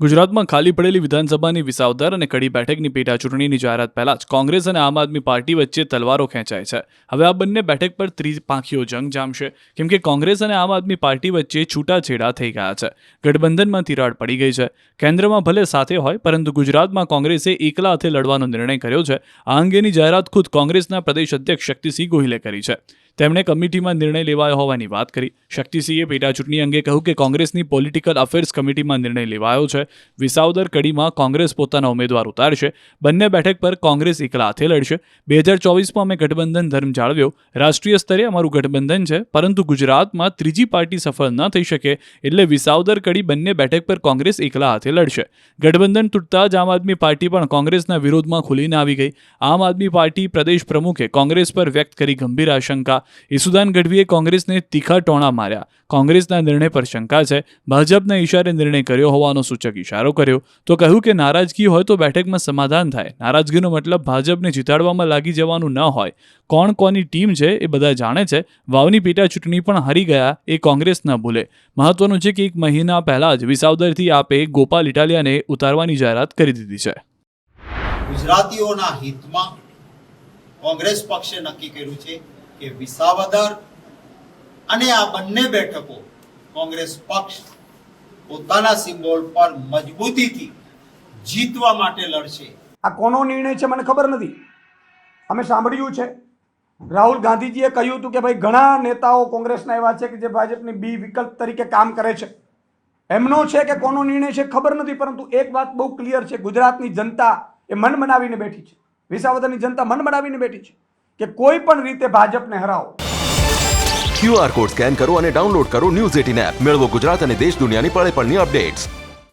ગુજરાતમાં ખાલી પડેલી વિધાનસભાની વિસાવદર અને કડી બેઠકની પેટા ચૂંટણીની જાહેરાત પહેલા જ કોંગ્રેસ અને આમ આદમી પાર્ટી વચ્ચે તલવારો ખેંચાય છે. હવે આ બંને બેઠક પર ત્રિપાંખીયો જંગ જામશે, કેમ કે કોંગ્રેસ અને આમ આદમી પાર્ટી વચ્ચે છૂટાછેડા થઈ ગયા છે. ગઠબંધનમાં તિરાડ પડી ગઈ છે. કેન્દ્રમાં ભલે સાથે હોય, પરંતુ ગુજરાતમાં કોંગ્રેસે એકલા હાથે લડવાનો નિર્ણય કર્યો છે. આ અંગેની જાહેરાત ખુદ કોંગ્રેસના પ્રદેશ અધ્યક્ષ શક્તિસિંહ ગોહિલે કરી છે. તેમણે કમિટીમાં નિર્ણય લેવાયો હોવાની વાત કરી. શક્તિસિંહે પેટા ચૂંટણી અંગે કહ્યું કે કોંગ્રેસની પોલિટિકલ અફેર્સ કમિટીમાં નિર્ણય લેવાયો છે. વિસાવદર કડીમાં કોંગ્રેસ પોતાના ઉમેદવાર ઉતારશે. બંને બેઠક પર કોંગ્રેસ એકલા હાથે લડશે. 2024માં અમે ગઠબંધન ધર્મ જાળવ્યો. રાષ્ટ્રીય સ્તરે અમારું ગઠબંધન છે, પરંતુ ગુજરાતમાં ત્રીજી પાર્ટી સફળ ન થઈ શકે, એટલે વિસાવદર કડી બંને બેઠક પર કોંગ્રેસ એકલા હાથે લડશે. ગઠબંધન તૂટતા જ આમ આદમી પાર્ટી પણ કોંગ્રેસના વિરોધમાં ખુલીને આવી ગઈ. આમ આદમી પાર્ટી પ્રદેશ પ્રમુખે કોંગ્રેસ પર વ્યક્ત કરી ગંભીર આશંકા. ઈસુદાન ગઢવીએ કોંગ્રેસને તીખા ટોણા માર્યા. કોંગ્રેસના નિર્ણય પર શંકા છે. ભાજપના ઈશારે નિર્ણય કર્યો હોવાનો સૂચક ઈશારો કર્યો. તો કહ્યું કે નારાજગી હોય તો બેઠકમાં સમાધાન થાય. નારાજગીનો મતલબ ભાજપને જીતાડવામાં લાગી જવાનું ન હોય. કોણ કોની ટીમ છે એ બધા જાણે છે. વાવની પેટા ચૂંટણી પણ હારી ગયા એ કોંગ્રેસ ન ભૂલે. મહત્વનું છે કે 1 મહિના પહેલા જ વિસાવદરથી આપે ગોપાલ ઇટાલિયાને ઉતારવાની જાહેરાત કરી દીધી છે. ગુજરાતીઓના હિતમાં કોંગ્રેસ પક્ષે નક્કી કર્યું છે કે વિસાવદર અને આ બંને બેઠકો કોંગ્રેસ પક્ષ પોતાના સિમ્બોલ પર મજબૂતીથી જીતવા માટે લડશે. આ કોનો નિર્ણય છે મને ખબર નથી. અમે સાંભળ્યું છે રાહુલ ગાંધીજીએ કહ્યું હતું કે ભાઈ ઘણા નેતાઓ કોંગ્રેસના એવા છે કે જે ભાજપની બી વિકલ્પ તરીકે કામ કરે છે. એમનો છે કે કોનો નિર્ણય છે ખબર નથી, પરંતુ એક વાત બહુ ક્લિયર છે, ગુજરાતની જનતા એ મન બનાવીને બેઠી છે. વિસાવદરની જનતા મન બનાવીને બેઠી છે કે કોઈ પણ રીતે ભાજપને હરાવો. QR કોડ સ્કેન કરો અને ડાઉનલોડ કરો News 18 એપ. મેળવો ગુજરાત અને દેશ દુનિયાની પળે પળની અપડેટ્સ.